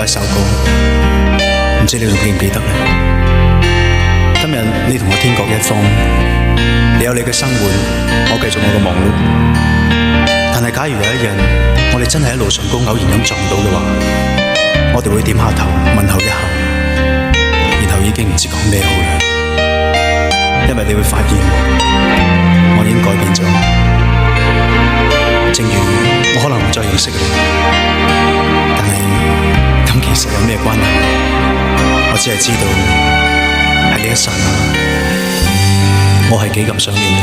一首歌，唔知你仲記唔記得呢？今日你同我天各一方，你有你嘅生活，我繼續我嘅忙碌。但係假如有一日我哋真係喺路上高偶然咁撞到嘅話，我哋會點下頭問候一下，然後已經唔知講咩好啦。因為你會發現我已經改變咗，正如我可能唔再認識你，但係咁其實有咩關係？我只係知道喺呢一剎那，我係幾咁想念你。